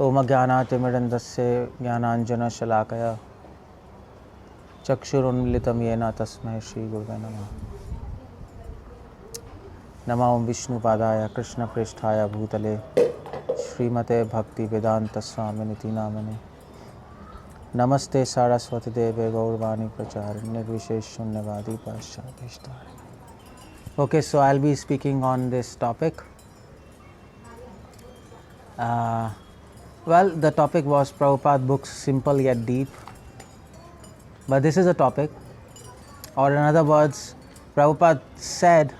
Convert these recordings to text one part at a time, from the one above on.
𝗪ज्ञानातिमिरन्धस्य ज्ञानाञ्जनशलाकया चक्षुरुन्मिलितं येन तस्मै श्रीगुरुवे नमः। नमो विष्णुपादाय कृष्णप्रेष्ठाय भूतले श्रीमते भक्तिवेदांत स्वामिनिति नामिने। नमस्ते सरस्वती देवे गौरवाणी प्रचारिणे निर्विशेष शून्यवादी पाश्चात्य। Okay, so I'll be speaking on this topic. Well, the topic was Prabhupada books, simple yet deep. But this is a topic, or in other words, Prabhupada said,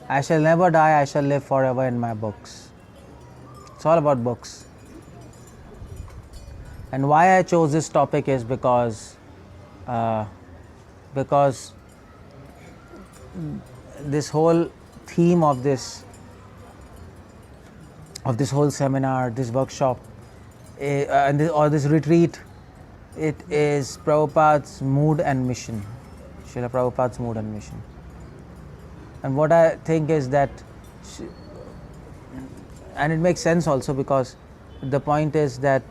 I shall never die, I shall live forever in my books. It's all about books. And why I chose this topic is because this whole theme of this whole seminar, this workshop, or this retreat, it is Prabhupada's mood and mission, Srila Prabhupada's mood and mission. And what I think is that, and it makes sense also, because the point is that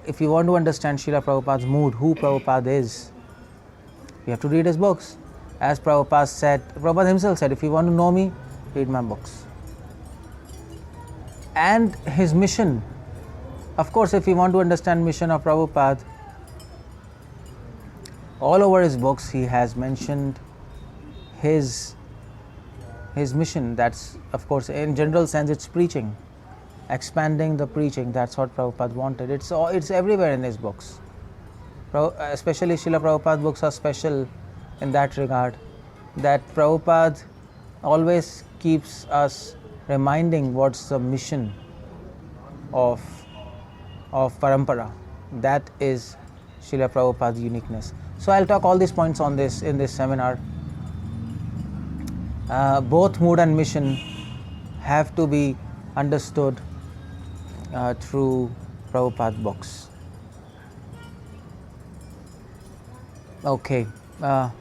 if you want to understand Srila Prabhupada's mood, who Prabhupada is, you have to read his books. As Prabhupada said, Prabhupada himself said, if you want to know me, read my books. And his mission, of course, if you want to understand mission of Prabhupada, all over his books he has mentioned his mission. That's, of course, in general sense, it's preaching, expanding the preaching. That's what Prabhupada wanted. It's everywhere in his books. Especially Srila Prabhupada's books are special in that regard, that Prabhupada always keeps us reminding what's the mission of parampara. That is Srila Prabhupada's uniqueness. So I'll talk all these points on this in this seminar. Both mood and mission have to be understood through Prabhupada's books. Okay. So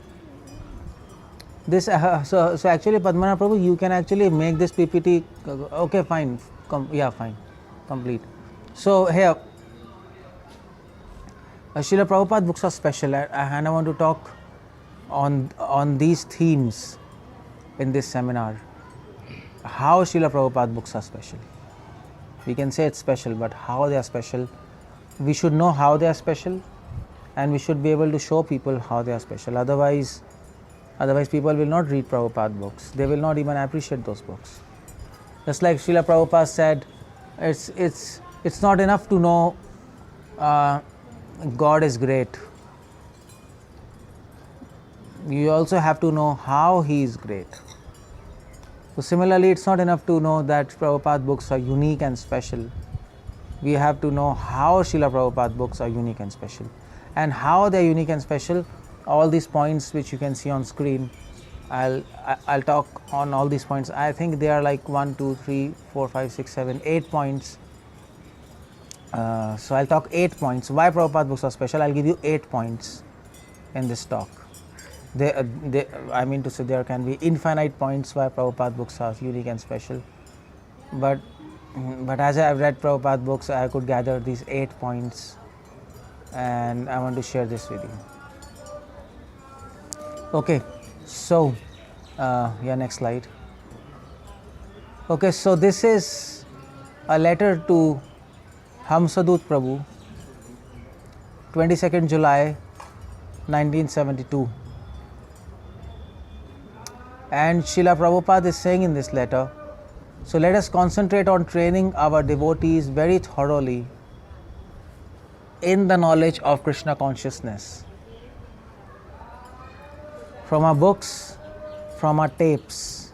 actually, Padmanath Prabhu, you can actually make this PPT. Okay, fine. Fine. Complete. So here, Srila Prabhupada books are special, and I want to talk on these themes in this seminar. How Srila Prabhupada books are special. We can say it's special, but how they are special. We should know how they are special, and we should be able to show people how they are special. Otherwise people will not read Prabhupada books. They will not even appreciate those books. Just like Srila Prabhupada said, it's not enough to know God is great. You also have to know how He is great. So similarly, it's not enough to know that Prabhupada books are unique and special. We have to know how Srila Prabhupada books are unique and special. And how they are unique and special, all these points which you can see on screen, I'll talk on all these points. I think they are like 1, 2, 3, 4, 5, 6, 7, 8 points. So I'll talk 8 points. Why Prabhupada books are special? I'll give you 8 points in this talk. I mean to say, there can be infinite points why Prabhupada books are unique and special. But as I've read Prabhupada books, I could gather these 8 points, and I want to share this with you. Okay, so next slide. Okay, so this is a letter to 𝗪𝗪𝗪 Prabhu, 22nd July 1972. And Srila Prabhupada is saying in this letter, so let us concentrate on training our devotees very thoroughly in the knowledge of Krishna consciousness. From our books, from our tapes.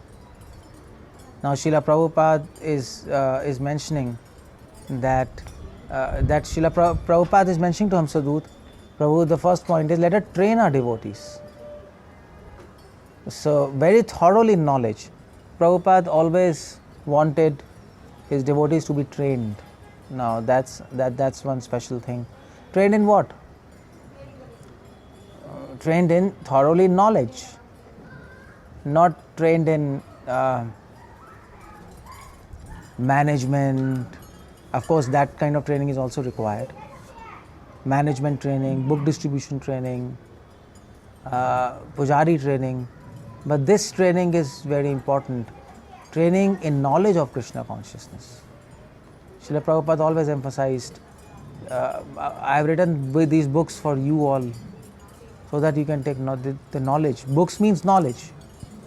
Now Srila Prabhupada is mentioning that Srila Prabhupada is mentioning to 𝗪𝗪𝗪 Prabhu, the first point is, let us train our devotees. So very thoroughly in knowledge. Prabhupada always wanted his devotees to be trained. Now that's one special thing. Trained in what? Trained in thoroughly knowledge, not trained in management, Of course, that kind of training is also required. Management training, book distribution training, pujari training. But this training is very important. Training in knowledge of Krishna consciousness. Srila Prabhupada always emphasized, I have written these books for you all, so that you can take the knowledge. Books means knowledge.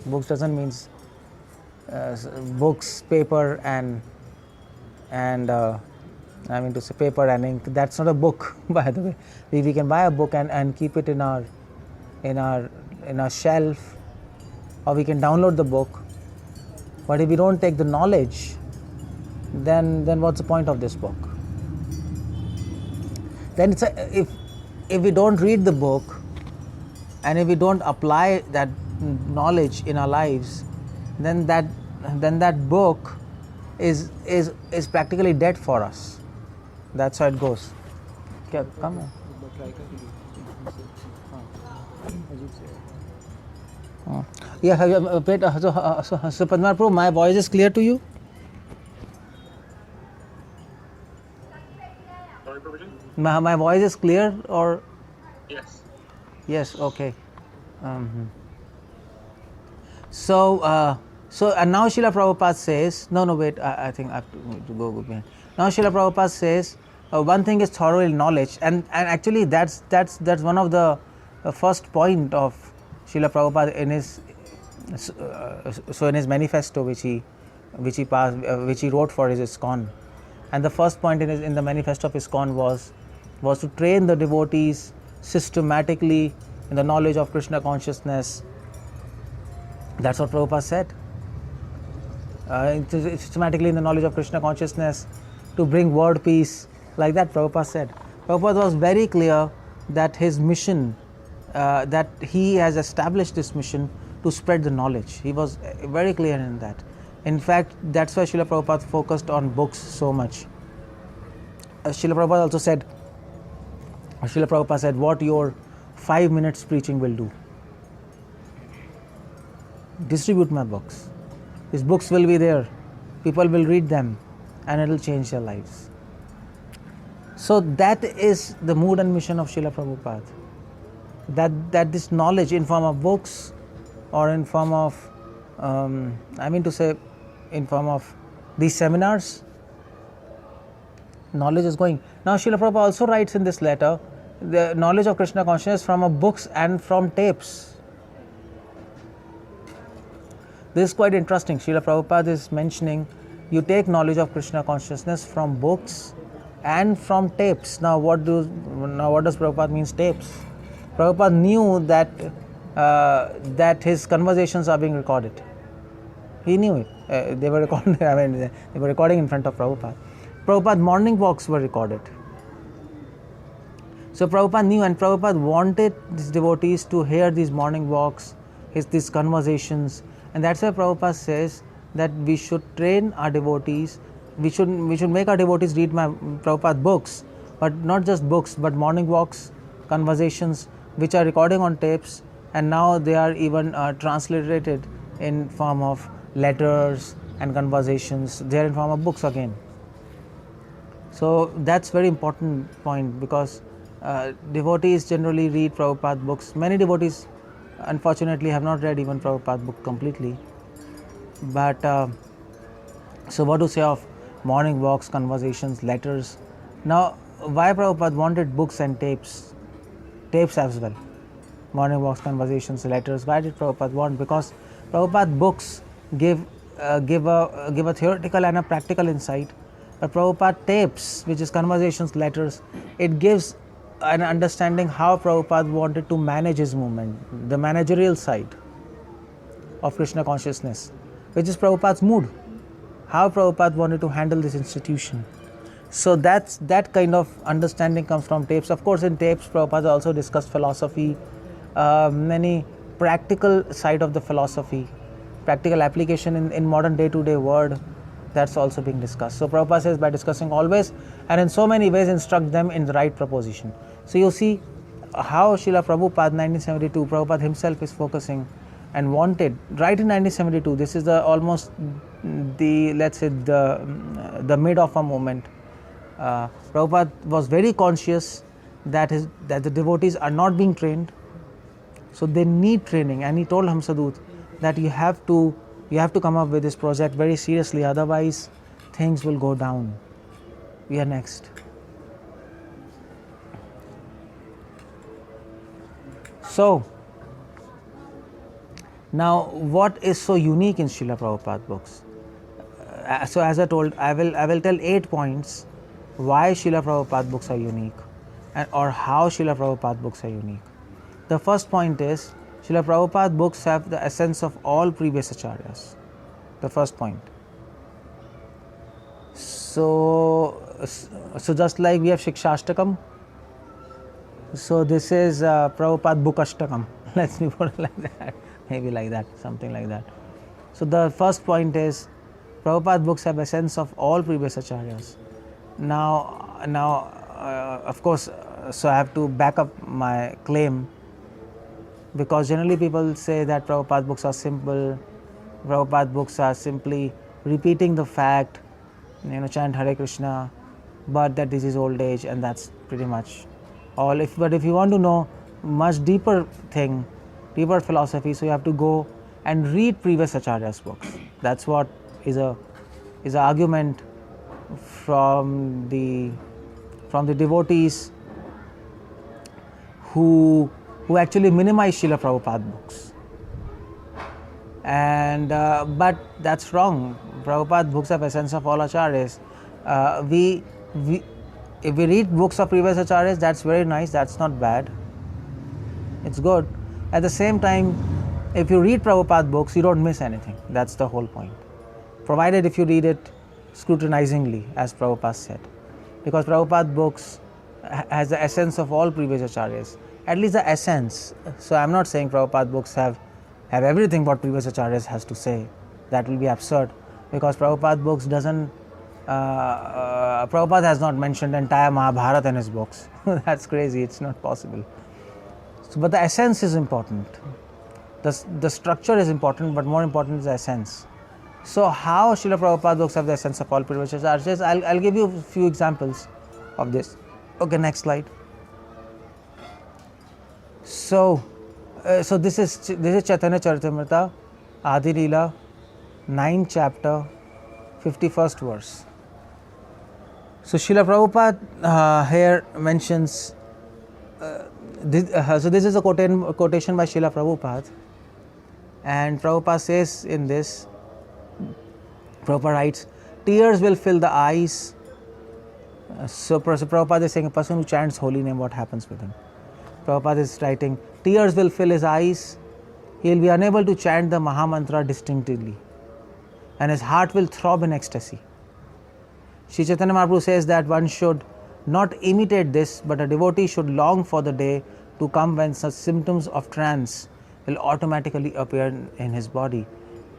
Books doesn't mean books, paper and I mean to say paper and ink. That's not a book, by the way. We can buy a book and keep it in our shelf, or we can download the book. But if we don't take the knowledge, then what's the point of this book? Then if we don't read the book, and if we don't apply that knowledge in our lives, then that book is practically dead for us. That's how it goes. Okay, come on. Yeah, so Padma Prabhu, my voice is clear to you? My voice is clear, or? Yes. Yes, okay. So and now Srila Prabhupada says, no, wait, I think I have to go behind. Now Srila Prabhupada says, one thing is thorough knowledge, and actually that's one of the first point of Srila Prabhupada in his manifesto which he wrote for his ISKCON. And the first point in the manifesto of ISKCON was to train the devotees systematically in the knowledge of Krishna consciousness. That's what Prabhupada said. Systematically in the knowledge of Krishna consciousness, to bring world peace, like that Prabhupada said. Prabhupada was very clear that his mission, that he has established this mission to spread the knowledge. He was very clear in that. In fact, that's why Srila Prabhupada focused on books so much. Srila Prabhupada also said, what your 5 minutes preaching will do. Distribute my books. These books will be there. People will read them and it will change their lives. So that is the mood and mission of Srila Prabhupada. That this knowledge in form of books or in form of, in form of these seminars, knowledge is going. Now Srila Prabhupada also writes in this letter, the knowledge of Krishna consciousness from books and from tapes. This is quite interesting. Srila Prabhupada is mentioning, you take knowledge of Krishna consciousness from books and from tapes. Now what does Prabhupada means tapes? Prabhupada knew that his conversations are being recorded. He knew it. They were recording. They were recording in front of Prabhupada. Prabhupada's morning walks were recorded. So Prabhupada knew, and Prabhupada wanted these devotees to hear these morning walks, these conversations, and that's why Prabhupada says that we should train our devotees. We should make our devotees read Prabhupada books, but not just books, but morning walks, conversations, which are recording on tapes, and now they are even transliterated in form of letters and conversations. They are in form of books again. So that's very important point, because devotees generally read Prabhupada books. Many devotees unfortunately have not read even Prabhupada book completely. But so what to say of morning walks, conversations, letters? Now why Prabhupada wanted books and tapes as well? Morning walks, conversations, letters. Why did Prabhupada want? Because Prabhupada books give a theoretical and a practical insight. But Prabhupada tapes, which is conversations, letters, it gives an understanding how Prabhupada wanted to manage his movement, the managerial side of Krishna consciousness, which is Prabhupada's mood, how Prabhupada wanted to handle this institution. So that kind of understanding comes from tapes. Of course, in tapes, Prabhupada also discussed philosophy, many practical side of the philosophy, practical application in modern day-to-day world. That's also being discussed. So Prabhupada says, by discussing always and in so many ways instruct them in the right proposition. So you see how Srila Prabhupada 1972, Prabhupada himself is focusing and wanted, right in 1972, this is almost the mid of a movement. Prabhupada was very conscious that the devotees are not being trained, so they need training, and he told 𝗪𝗪𝗃 that you have to come up with this project very seriously, otherwise things will go down. We are next. So now, what is so unique in Srila Prabhupada books? So as I told, I will tell 8 points why Srila Prabhupada books are unique, or how Srila Prabhupada books are unique. The first point is, Srila Prabhupada books have the essence of all previous acharyas. The first point. So just like we have 𝗙𝗶𝗹𝗶𝗀𝗃, so this is Prabhupada Bookashtakam. Let's put it like that. Maybe like that, something like that. So the first point is, Prabhupada books have essence of all previous acharyas. Now, of course, so I have to back up my claim, because generally people say that Prabhupada books are simple, Prabhupada books are simply repeating the fact, chant Hare Krishna, but that this is old age, and that's pretty much all. But if you want to know much deeper thing, deeper philosophy, so you have to go and read previous acharyas' books. That's what is a argument from the devotees who actually minimize Srila Prabhupada books. And but that's wrong. Prabhupada books have essence of all acharyas. If we read books of previous acharyas, that's very nice, that's not bad, it's good. At the same time, if you read Prabhupada books, you don't miss anything. That's the whole point. Provided if you read it scrutinizingly, as Prabhupada said. Because Prabhupada books has the essence of all previous acharyas. At least the essence. So I'm not saying Prabhupada books have everything what previous acharyas has to say. That will be absurd. Because Prabhupada books doesn't, Prabhupada has not mentioned entire Mahabharata in his books. That's crazy, it's not possible. So, but the essence is important. The structure is important, but more important is the essence. So how Srila Prabhupada books have the essence of all previous acharyas? I'll give you a few examples of this. Okay, next slide. So this is Chaitanya Charitamrita, Adi Leela, 9th chapter, 51st verse. So Srila Prabhupada here mentions, so this is a quotation by Srila Prabhupada, and Prabhupada says in this, Prabhupada writes, tears will fill the eyes. So Prabhupada is saying, a person who chants holy name, what happens with him? Prabhupada is writing, tears will fill his eyes, he will be unable to chant the Mahamantra distinctly, and his heart will throb in ecstasy. Sri Chaitanya Mahaprabhu says that one should not imitate this, but a devotee should long for the day to come when such symptoms of trance will automatically appear in his body.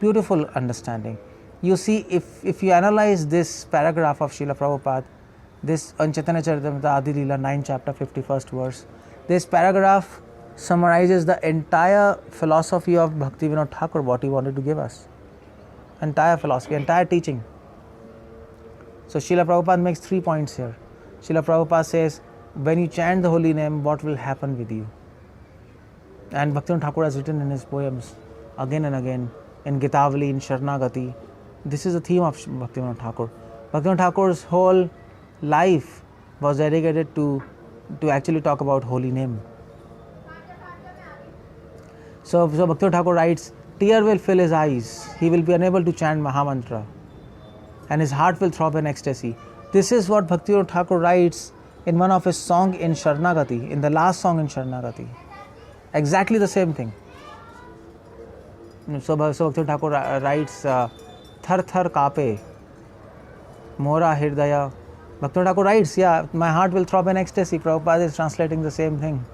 Beautiful understanding. You see, if you analyze this paragraph of Srila Prabhupada, this on Chaitanya Charitamrita Adi Leela 9th chapter 51st verse, this paragraph summarizes the entire philosophy of Bhaktivedanta Thakur, what he wanted to give us. Entire philosophy, entire teaching. So Srila Prabhupada makes 3 points here. Srila Prabhupada says, when you chant the holy name, what will happen with you? And Bhaktivedanta Thakur has written in his poems again and again, in Gitavali, in 𝗙𝗪𝗃. This is the theme of Bhaktivedanta Thakur. Bhaktivedanta Thakur's whole life was dedicated to actually talk about holy name. So Bhaktivedanta Thakur writes, tear will fill his eyes, he will be unable to chant Mahamantra, and his heart will throb in ecstasy. This is what Bhaktivedanta Thakur writes in one of his songs in 𝗙𝗪𝗃, in the last song in 𝗙𝗪𝗃. Exactly the same thing. So Bhaktivedanta Thakur writes, 𝗪𝗪𝗀𝗃𝗀 mora hirdaya. Bhaktivedanta Thakur writes, yeah, my heart will throb in ecstasy. Prabhupada is translating the same thing.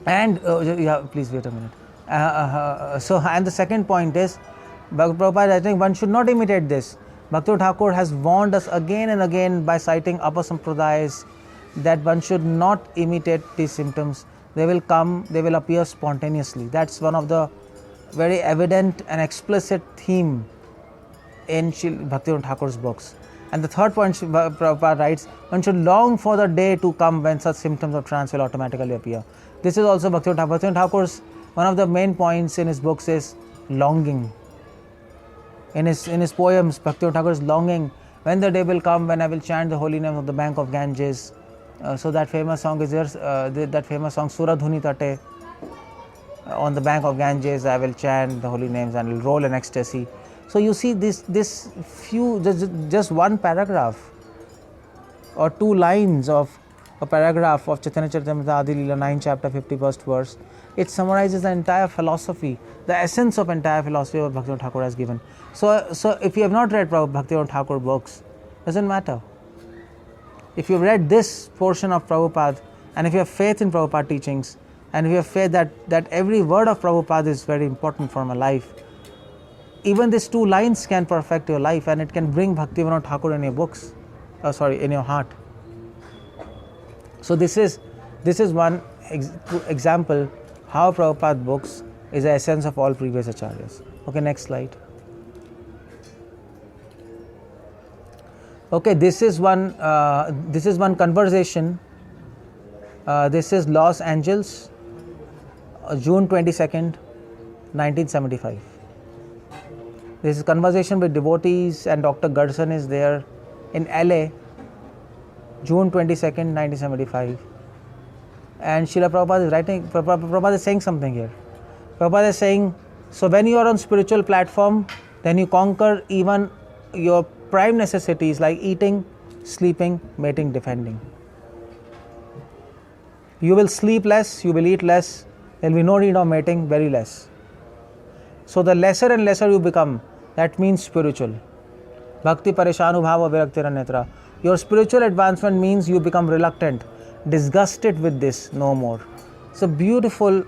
And, please wait a minute. And the second point is, Prabhupada, I think one should not imitate this. Bhaktivedanta Thakur has warned us again and again by citing upper sampradayas that one should not imitate these symptoms. They will come, they will appear spontaneously. That's one of the very evident and explicit theme in Bhaktivedanta Thakur's books. And the third point, Prabhupada writes, one should long for the day to come when such symptoms of trance will automatically appear. This is also Bhaktivedanta Thakur. Bhaktivedanta Thakur's one of the main points in his books is longing. In his poems, Bhaktivedanta Thakur is longing when the day will come when I will chant the holy names of the bank of Ganges. So that famous song is there, that famous song Suradhuni Tate. On the bank of Ganges, I will chant the holy names and will roll in ecstasy. So you see this few, just one paragraph or two lines of a paragraph of Chaitanya Charitamrita Adi Leela 9 chapter 51st verse. It summarizes the entire philosophy, the essence of entire philosophy of Bhaktivedanta Thakur has given. So if you have not read Bhaktivedanta Thakur books, doesn't matter. If you have read this portion of Prabhupada, and if you have faith in Prabhupada teachings, and if you have faith that every word of Prabhupada is very important for my life, even these two lines can perfect your life, and it can bring Bhaktivedanta Thakur in your books, in your heart. So this is one example how Prabhupada books is the essence of all previous acharyas. Okay, next slide. Okay, this is one conversation. This is Los Angeles, June 22nd, 1975. This is conversation with devotees, and Dr. Gerson is there in LA, June 22nd, 1975. And Srila Prabhupada is writing, Prabhupada is saying something here. Prabhupada is saying, so when you are on spiritual platform, then you conquer even your prime necessities like eating, sleeping, mating, defending. You will sleep less, you will eat less, there will be no need of mating, very less. So the lesser and lesser you become, that means spiritual. Bhakti 𝗪𝗓𝗪𝗶𝗃 viraktirannetra. Your spiritual advancement means you become reluctant, disgusted with this, no more. So beautiful,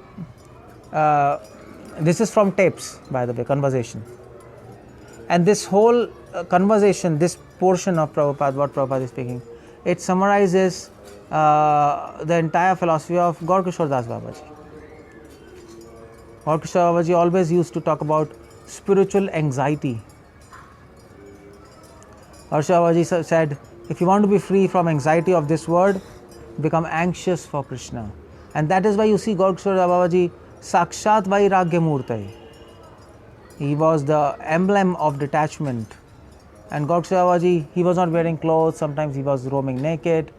this is from tapes, by the way, conversation. And this whole conversation, this portion of Prabhupada, what Prabhupada is speaking, it summarizes the entire philosophy of 𝗪𝗲 Das Babaji. 𝗪𝗲 Babaji always used to talk about spiritual anxiety. 𝗪𝗲 Babaji said, if you want to be free from anxiety of this world, become anxious for Krishna. And that is why you see 𝗪𝗲 Babaji, Sakshat Vairagya Murtai. He was the emblem of detachment. And 𝗪𝗲 Babaji, he was not wearing clothes, sometimes he was roaming naked.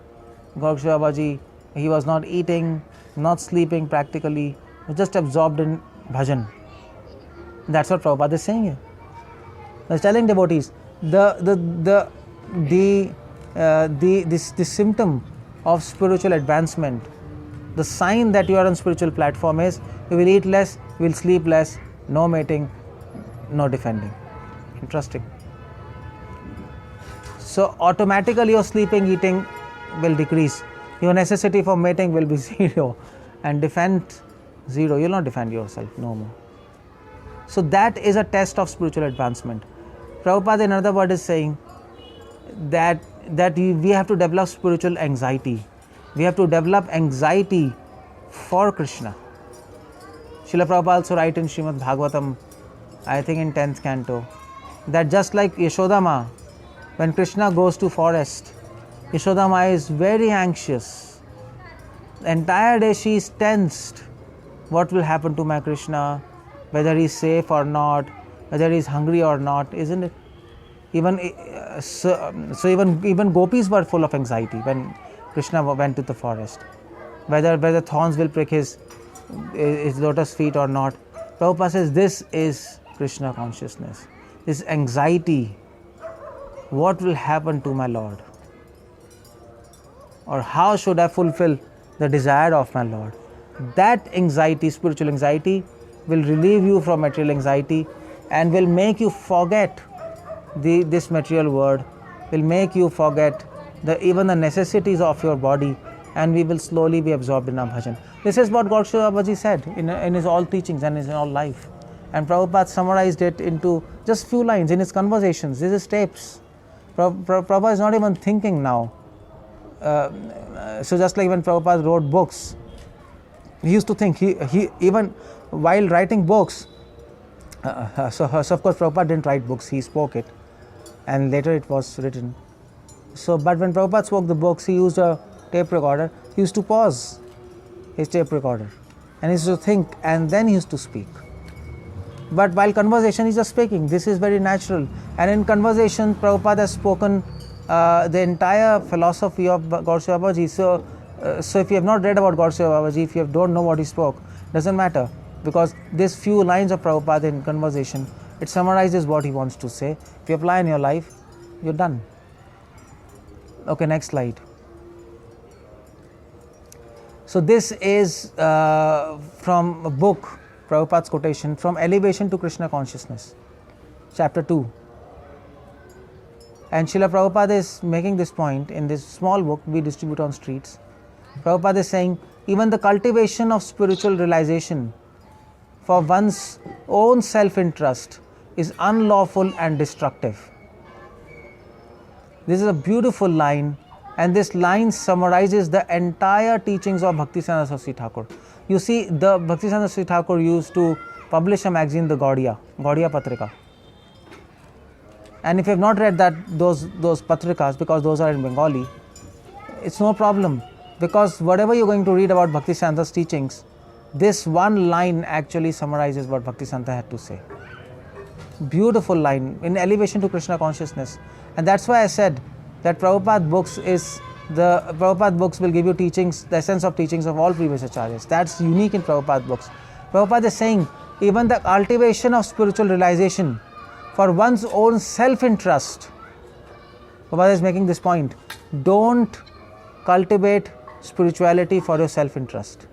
𝗪𝗲 Babaji, he was not eating, not sleeping practically, he was just absorbed in bhajan. That's what Prabhupada is saying here. He's telling devotees, the symptom of spiritual advancement, the sign that you are on spiritual platform is you will eat less, you will sleep less, no mating, no defending. Interesting. So automatically your sleeping, eating will decrease. Your necessity for mating will be zero, and defend zero. You will not defend yourself, no more. So that is a test of spiritual advancement. Prabhupada in another word is saying that we have to develop spiritual anxiety. We have to develop anxiety for Krishna. Srila Prabhupada also writes in Srimad Bhagavatam, I think in 10th canto, that just like Yashoda Ma, when Krishna goes to forest, Yashoda Ma is very anxious. The entire day she is tensed. What will happen to my Krishna? Whether he is safe or not, whether he is hungry or not, isn't it? Even gopis were full of anxiety when Krishna went to the forest. Whether thorns will prick his lotus feet or not. Prabhupada says this is Krishna consciousness. This anxiety. What will happen to my Lord? Or how should I fulfill the desire of my Lord? That anxiety, spiritual anxiety, will relieve you from material anxiety and will make you forget this material world, will make you forget even the necessities of your body, and we will slowly be absorbed in our bhajan. This is what 𝗪𝗲 Babaji said in his all teachings and in his all life. And Prabhupada summarized it into just few lines in his conversations. This is tapes. Prabhupada is not even thinking now. So just like when Prabhupada wrote books, he used to think, he even while writing books, so of course Prabhupada didn't write books, he spoke it, and later it was written. So, but when Prabhupada spoke the books, he used a tape recorder. He used to pause his tape recorder and he used to think, and then he used to speak. But while conversation, he's just speaking. This is very natural. And in conversation, Prabhupada has spoken the entire philosophy of 𝗙𝗪𝗶𝗹𝗪. So if you have not read about 𝗙𝗪𝗹𝗪, if you don't know what he spoke, doesn't matter, because these few lines of Prabhupada in conversation, it summarizes what he wants to say. If you apply in your life, you're done. Okay, next slide. So this is from a book, Prabhupada's quotation, From Elevation to Krishna Consciousness, chapter 2. And Srila Prabhupada is making this point in this small book we distribute on streets. Prabhupada is saying, even the cultivation of spiritual realization for one's own self-interest is unlawful and destructive. This is a beautiful line, and this line summarizes the entire teachings of Bhaktivedanta Swami Thakur. You see, the Bhaktivedanta Swami Thakur used to publish a magazine, the 𝗙𝗪𝗪 Patrika. And if you have not read those patrikas, because those are in Bengali, it's no problem, because whatever you're going to read about Bhaktivedanta's teachings, this one line actually summarizes what Bhaktivedanta had to say. Beautiful line, in elevation to Krishna consciousness. And that's why I said that Prabhupada books will give you teachings, the essence of teachings of all previous acharyas. That's unique in Prabhupada books. Prabhupada is saying, even the cultivation of spiritual realization for one's own self-interest. Prabhupada is making this point. Don't cultivate spirituality for your self-interest.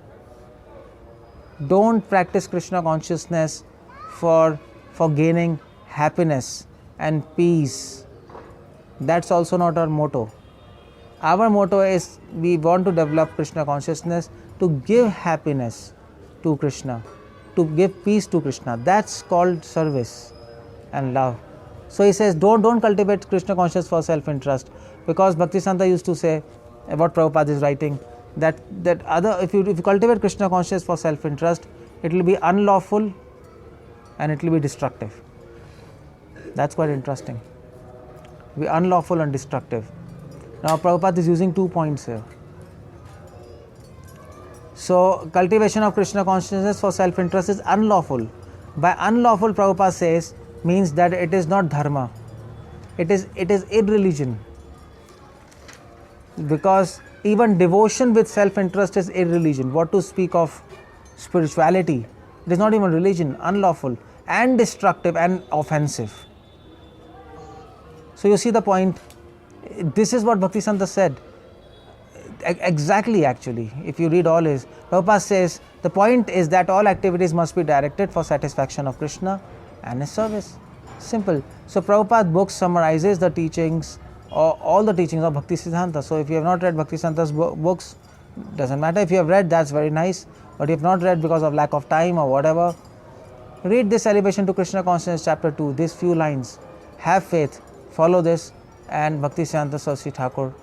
Don't practice Krishna consciousness for gaining happiness and peace. That's also not our motto. Our motto is, we want to develop Krishna consciousness to give happiness to Krishna, to give peace to Krishna. That's called service and love. So he says, don't cultivate Krishna consciousness for self-interest, because Bhaktivedanta used to say, what Prabhupada is writing, that if you cultivate Krishna consciousness for self-interest, it will be unlawful and it will be destructive. That's quite interesting. Be unlawful and destructive. Now Prabhupada is using 2 points here. So cultivation of Krishna consciousness for self-interest is unlawful. By unlawful, Prabhupada says, means that it is not dharma. It is irreligion. Because even devotion with self-interest is irreligion. What to speak of spirituality? It is not even religion, unlawful and destructive and offensive. So you see the point. This is what Bhaktivedanta said. Exactly, actually, if you read all his, Prabhupada says, the point is that all activities must be directed for satisfaction of Krishna and his service. Simple. So Prabhupada book summarizes the teachings, or all the teachings of Bhaktisiddhanta. So if you have not read Bhaktisiddhanta's books, doesn't matter. If you have read, that's very nice. But if you have not read because of lack of time or whatever, read this Elevation to Krishna Consciousness chapter 2, these few lines. Have faith, follow this, and Bhaktisiddhanta Swami Thakur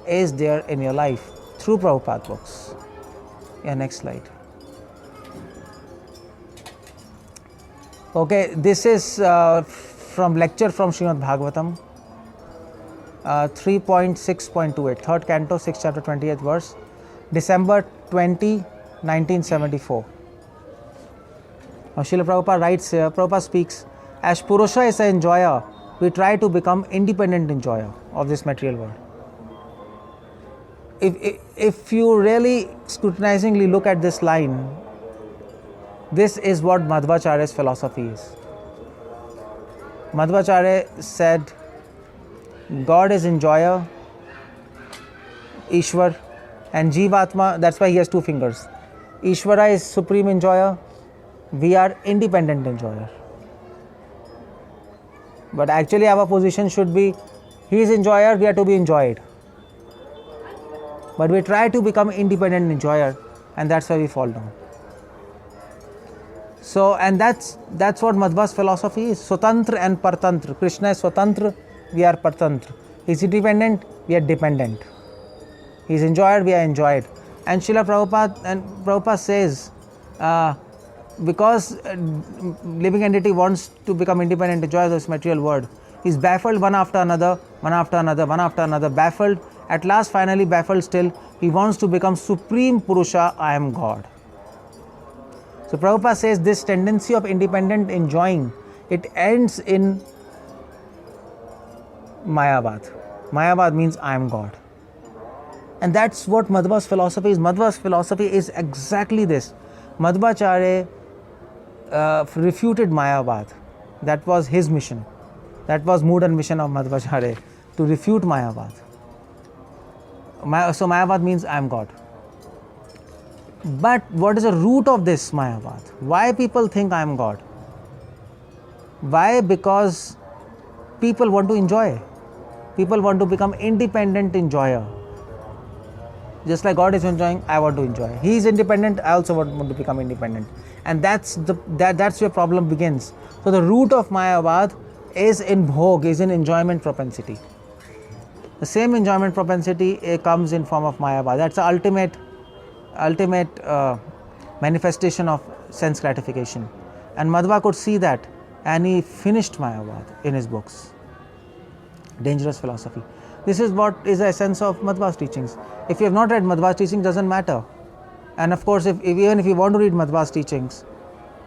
is there in your life through Prabhupada books. Yeah, next slide. Okay, this is from lecture from Srimad Bhagavatam, 3.6.28, 3rd canto, 6th chapter, 20th verse, December 20, 1974. Now Srila Prabhupada writes here, Prabhupada speaks, as Purusha is an enjoyer, we try to become independent enjoyer of this material world. If you really scrutinizingly look at this line, this is what Madhvacharya's philosophy is. Madhvacharya said, God is enjoyer, Ishwar, and Jivatma, that's why he has 2 fingers. Ishvara is supreme enjoyer, we are independent enjoyer. But actually our position should be, he is enjoyer, we are to be enjoyed. But we try to become independent enjoyer, and that's why we fall down. So, and that's what Madhva's philosophy is, Swatantra and Partantra. Krishna is Swatantra, we are Partantra. He is independent, we are dependent. He is enjoyed, we are enjoyed. And Srila Prabhupada says, because living entity wants to become independent enjoyer of this material world, He's baffled one after another, baffled. At last, finally baffled still, he wants to become Supreme Purusha, I am God. So Prabhupada says this tendency of independent enjoying, it ends in mayavad. Mayavad means I am God. And that's what Madhva's philosophy is. Madhva's philosophy is exactly this. Madhvacharya refuted mayavad. That was his mission. That was mood and mission of Madhvacharya, to refute mayavad. So mayavad means I am God. But what is the root of this mayavad? Why people think I am God? Why? Because people want to enjoy. People want to become independent enjoyer. Just like God is enjoying, I want to enjoy. He is independent, I also want to become independent. And that's where problem begins. So the root of mayavad is in bhog, is in enjoyment propensity. The same enjoyment propensity comes in form of mayavad. That's the ultimate manifestation of sense gratification. And Madhva could see that, and he finished mayavad in his books. Dangerous philosophy. This is what is the essence of Madhva's teachings. If you have not read Madhva's teachings, doesn't matter. And of course, even if you want to read Madhva's teachings,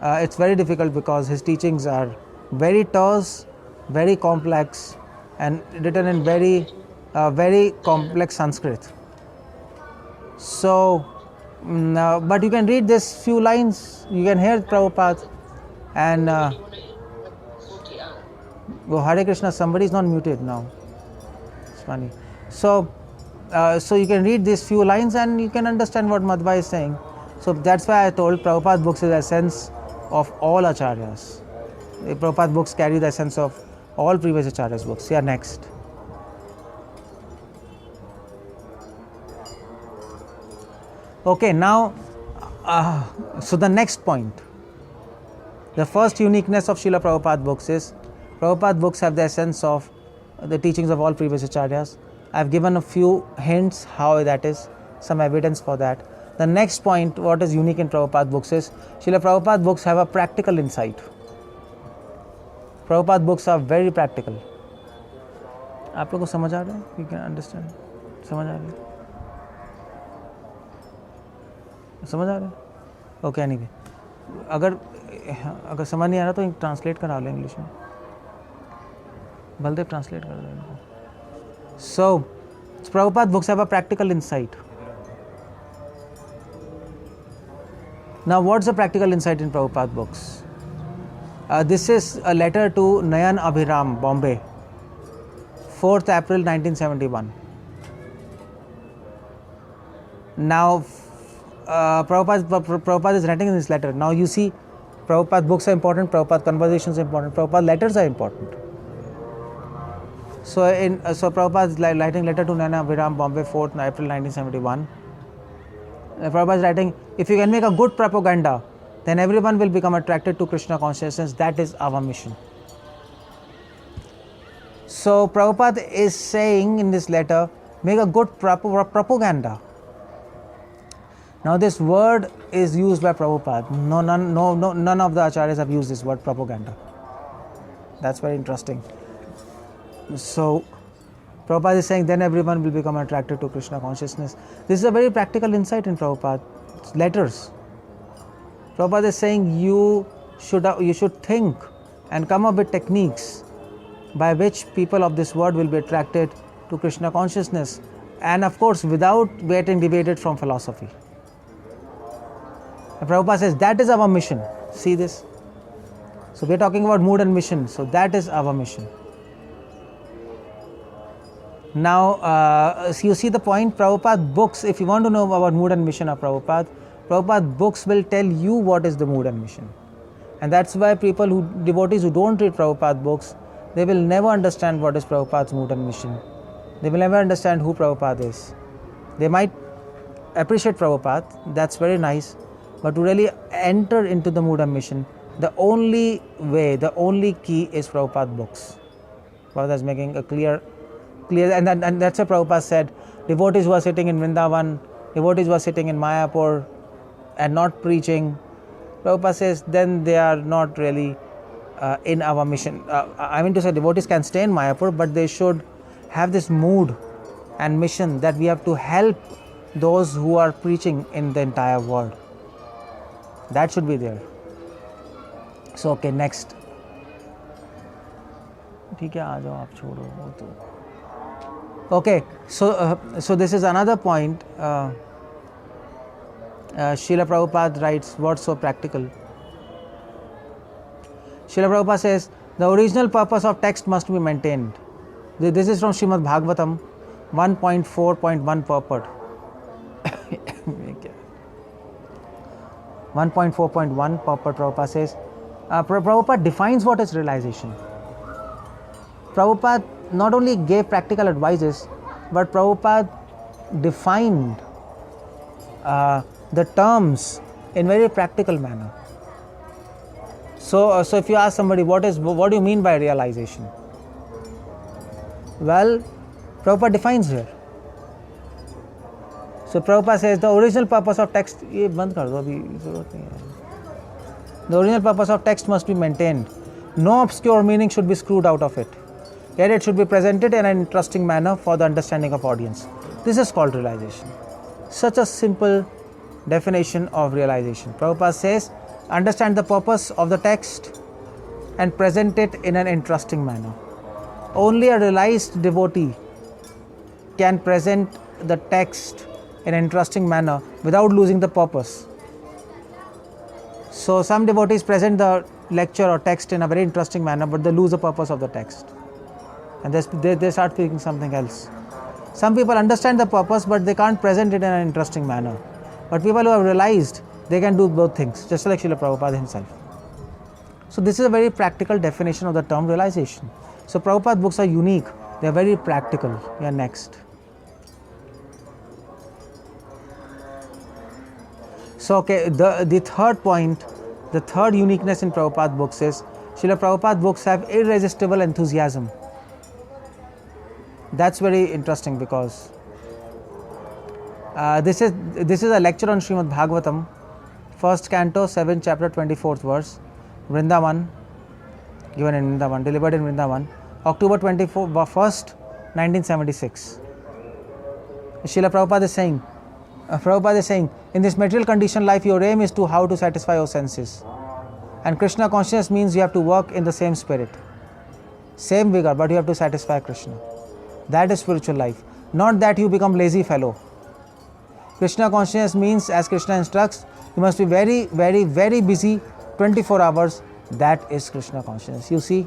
it's very difficult because his teachings are very terse, very complex, and written in very complex Sanskrit. So, but you can read this few lines, you can hear Prabhupada, and Hare Krishna, somebody is not muted now. It's funny. So you can read these few lines and you can understand what Madhva is saying. So that's why I told Prabhupada books is the essence of all acharyas. The Prabhupada books carry the essence of all previous acharyas' books. Yeah, next. Okay, now, so the next point. The first uniqueness of Srila Prabhupada books is Prabhupada books have the essence of the teachings of all previous acharyas. I have given a few hints how that is, some evidence for that. The next point, what is unique in Prabhupada books is Srila Prabhupada books have a practical insight. Prabhupada books are very practical. आप लोगों को समझ आ रहा है? You can understand? समझ आ रहा है? समझ आ रहा है? Okay, anyway. अगर समझ नहीं आ रहा तो ट्रांसलेट करा लो इंग्लिश में. बलदेव ट्रांसलेट कर दो. So, Prabhupada books have a practical insight. Now, what's the practical insight in Prabhupada books? This is a letter to 𝗙𝗪𝗻𝗀, Bombay, 4th April 1971. Now, Prabhupada is writing in this letter. Now, you see, Prabhupada books are important, Prabhupada conversations are important, Prabhupada letters are important. So Prabhupada is writing letter to 𝗙𝗪𝗻𝗀, Bombay, 4th April 1971. Prabhupada is writing, if you can make a good propaganda, then everyone will become attracted to Krishna consciousness. That is our mission. So Prabhupada is saying in this letter, make a good propaganda. Now this word is used by Prabhupada. None of the acharyas have used this word propaganda. That's very interesting. So Prabhupada is saying, then everyone will become attracted to Krishna consciousness. This is a very practical insight in Prabhupada's letters. Prabhupada is saying you should think and come up with techniques by which people of this world will be attracted to Krishna consciousness, and of course without getting deviated from philosophy. And Prabhupada says that is our mission. See this? So we are talking about mood and mission. So that is our mission. Now, so you see the point. Prabhupada books, if you want to know about mood and mission of Prabhupada books will tell you what is the mood and mission. And that's why devotees who don't read Prabhupada books, they will never understand what is Prabhupada's mood and mission. They will never understand who Prabhupada is. They might appreciate Prabhupada, that's very nice, but to really enter into the mood and mission, the only way, the only key is Prabhupada books. Prabhupada is making a clear, and that's why Prabhupada said, devotees who are sitting in Vrindavan, devotees who are sitting in Mayapur and not preaching, Prabhupada says, then they are not really in our mission. I mean to say, devotees can stay in Mayapur, but they should have this mood and mission that we have to help those who are preaching in the entire world. That should be there. So, okay, next. Okay, so this is another point. Srila Prabhupada writes, words so practical. Srila Prabhupada says, the original purpose of text must be maintained. This is from Srimad Bhagavatam 1.4.1 purport. 1.4.1 purport, Prabhupada says, Prabhupada defines what is realization. Prabhupada not only gave practical advices, but Prabhupada defined the terms in very practical manner. So if you ask somebody, what do you mean by realization? Well, Prabhupada defines here. So Prabhupada says the original purpose of text, the original purpose of text must be maintained. No obscure meaning should be screwed out of it. Yet it should be presented in an interesting manner for the understanding of audience. This is called realization. Such a simple definition of realization. Prabhupada says, understand the purpose of the text and present it in an interesting manner. Only a realized devotee can present the text in an interesting manner without losing the purpose. So some devotees present the lecture or text in a very interesting manner, but they lose the purpose of the text. And they start speaking something else. Some people understand the purpose, but they can't present it in an interesting manner. But people who have realized, they can do both things, just like Srila Prabhupada himself. So this is a very practical definition of the term realization. So Prabhupada books are unique. They are very practical. Yeah, next. So okay, the third point, the third uniqueness in Prabhupada books is Srila Prabhupada books have irresistible enthusiasm. That's very interesting because this is a lecture on Srimad Bhagavatam, 1st canto, 7th chapter, 24th verse, Vrindavan, given in Vrindavan, delivered in Vrindavan, October 1st, 1976. Srila Prabhupada is saying, in this material conditioned life, your aim is to how to satisfy your senses. And Krishna consciousness means you have to work in the same spirit, same vigor, but you have to satisfy Krishna. That is spiritual life. Not that you become lazy fellow. Krishna consciousness means, as Krishna instructs, you must be very, very, very busy 24 hours. That is Krishna consciousness. You see,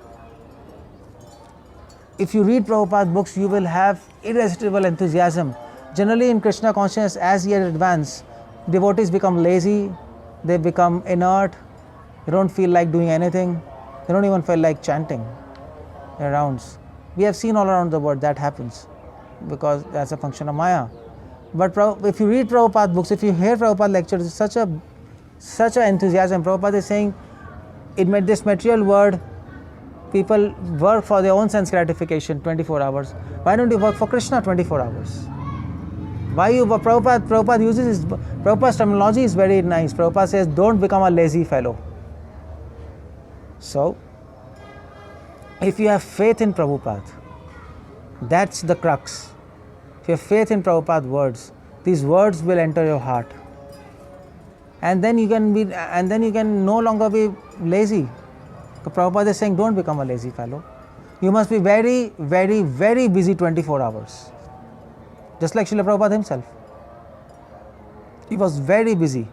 if you read Prabhupada books, you will have irresistible enthusiasm. Generally in Krishna consciousness, as years advance, devotees become lazy, they become inert, they don't feel like doing anything, they don't even feel like chanting their rounds. We have seen all around the world that happens because that's a function of Maya. But if you read Prabhupada books, if you hear Prabhupada lectures, such an enthusiasm. Prabhupada is saying, in this material world, people work for their own sense gratification 24 hours. Why don't you work for Krishna 24 hours? Why you Prabhupada uses Prabhupada's terminology is very nice. Prabhupada says, don't become a lazy fellow. So, if you have faith in Prabhupada, that's the crux. If you have faith in Prabhupada's words, these words will enter your heart. And then you can no longer be lazy. So Prabhupada is saying, don't become a lazy fellow. You must be very, very, very busy 24 hours. Just like Srila Prabhupada himself. He was very busy.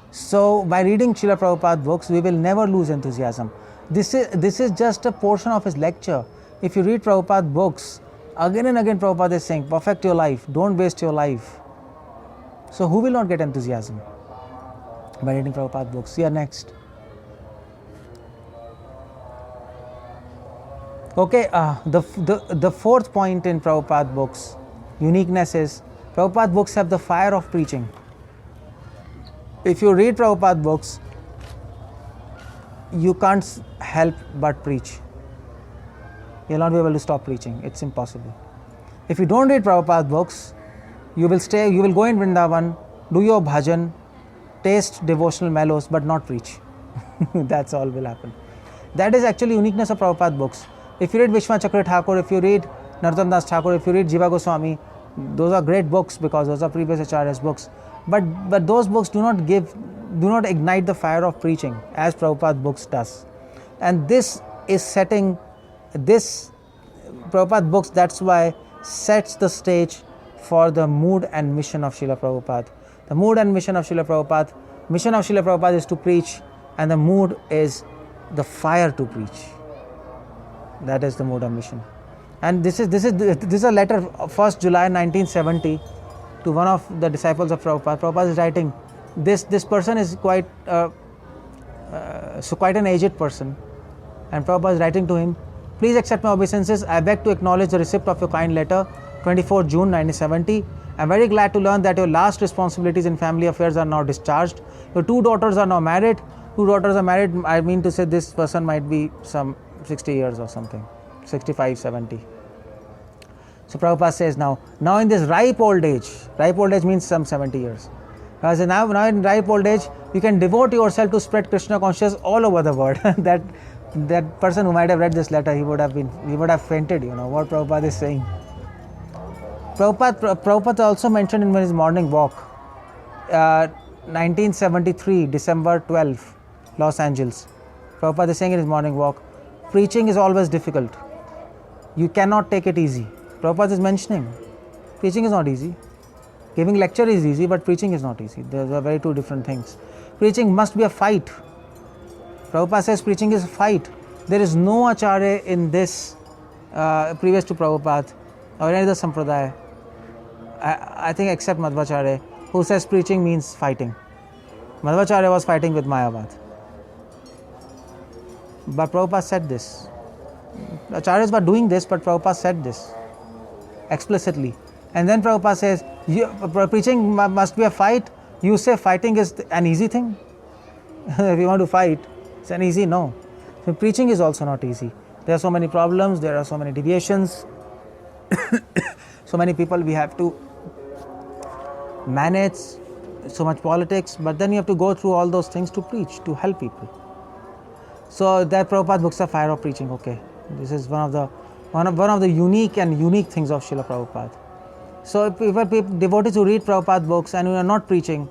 So by reading Srila Prabhupada books, we will never lose enthusiasm. This is just a portion of his lecture. If you read Prabhupada books, again and again Prabhupada is saying, perfect your life, don't waste your life. So who will not get enthusiasm by reading Prabhupada books? Yeah, next. Okay, the fourth point in Prabhupada books, uniqueness is, Prabhupada books have the fire of preaching. If you read Prabhupada books, you can't help but preach. You will not be able to stop preaching. It's impossible. If you don't read Prabhupada books, you will go in Vrindavan, do your bhajan, taste devotional mellows, but not preach. That's all will happen. That is actually uniqueness of Prabhupada books. If you read Vishwachakra Thakur, if you read Narottam Das Thakur, if you read Jiva Goswami, those are great books because those are previous acharyas' books. But those books do not ignite the fire of preaching as Prabhupada books does. And this is setting, this Prabhupada books, that's why sets the stage for the mood and mission of Srila Prabhupada. The mood and mission of Srila Prabhupada, mission of Srila Prabhupada is to preach, and the mood is the fire to preach. That is the mood and mission. And this is a letter of 1st July 1970 to one of the disciples of Prabhupada. Prabhupada is writing, this person is quite an aged person, and Prabhupada is writing to him, please accept my obeisances. I beg to acknowledge the receipt of your kind letter, 24 June 1970. I am very glad to learn that your last responsibilities in family affairs are now discharged. Your 2 daughters are now married. 2 daughters are married, I mean to say this person might be some 60 years or something, 65, 70. So Prabhupada says now in this ripe old age means some 70 years. Now in ripe old age, you can devote yourself to spread Krishna consciousness all over the world. that person who might have read this letter, he would have fainted, what Prabhupada is saying. Prabhupada also mentioned in his morning walk, 1973, December 12, Los Angeles. Prabhupada is saying in his morning walk, preaching is always difficult. You cannot take it easy. Prabhupada is mentioning, preaching is not easy. Giving lecture is easy, but preaching is not easy. Those are very two different things. Preaching must be a fight. Prabhupada says preaching is a fight. There is no acharya in this, previous to Prabhupada, or any other sampradaya, I think except Madhvacharya, who says preaching means fighting. Madhvacharya was fighting with Mayavad. But Prabhupada said this. Acharyas were doing this, but Prabhupada said this explicitly. And then Prabhupada says, preaching must be a fight. You say fighting is an easy thing? If you want to fight, it's an easy no. So preaching is also not easy. There are so many problems, there are so many deviations, so many people we have to manage, so much politics, but then you have to go through all those things to preach, to help people. So that Prabhupada books are fire of preaching. Okay, this is one of the unique things of Srila Prabhupada. So if people, devotees who read Prabhupada books and who are not preaching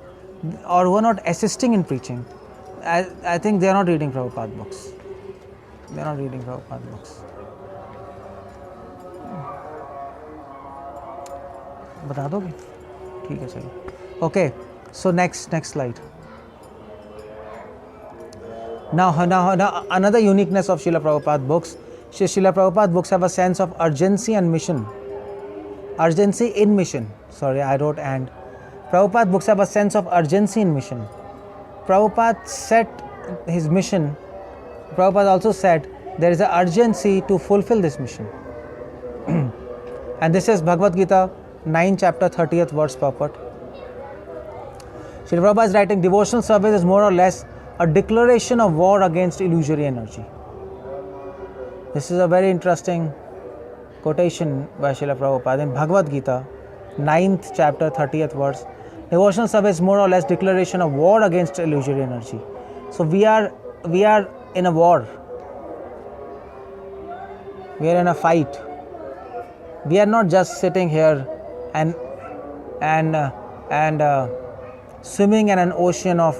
or who are not assisting in preaching, I think they are not reading Prabhupada books. They are not reading Prabhupada books. बता दोगे? ठीक है चलो. Okay, so next slide. Now another uniqueness of Srila Prabhupada books. Srila Prabhupada books have a sense of urgency and mission. Urgency in mission. Sorry, I wrote and. Prabhupada books have a sense of urgency in mission. Prabhupada set his mission. Prabhupada also said there is an urgency to fulfill this mission. And this is Bhagavad Gita 9 chapter 30th verse purport. Srila Prabhupada is writing, devotional service is more or less a declaration of war against illusory energy. This is a very interesting quotation by Srila Prabhupada in Bhagavad Gita 9th chapter 30th verse. Devotional service is more or less declaration of war against illusory energy. So we are in a war. We are in a fight. We are not just sitting here and swimming in an ocean of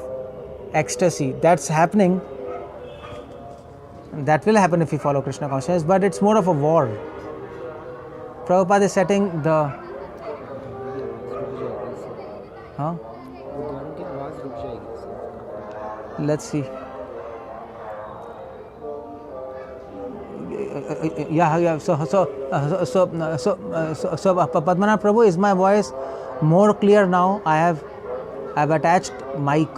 ecstasy. That's happening. That will happen if we follow Krishna consciousness, but it's more of a war. Prabhupada is setting the... Huh? Let's see. Yeah. So Padmanath Prabhu, is my voice more clear now? I've attached mic.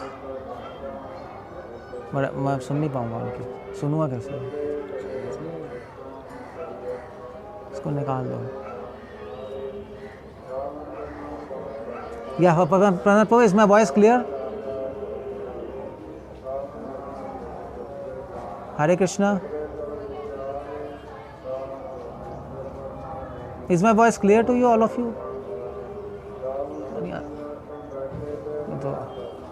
मैं सुन नहीं पाऊंगा उनकी. सुनूंगा कैसे? इसको निकाल दो. Yeah, Padmanath Prabhu, is my voice clear? Hare Krishna. Is my voice clear to you, all of you?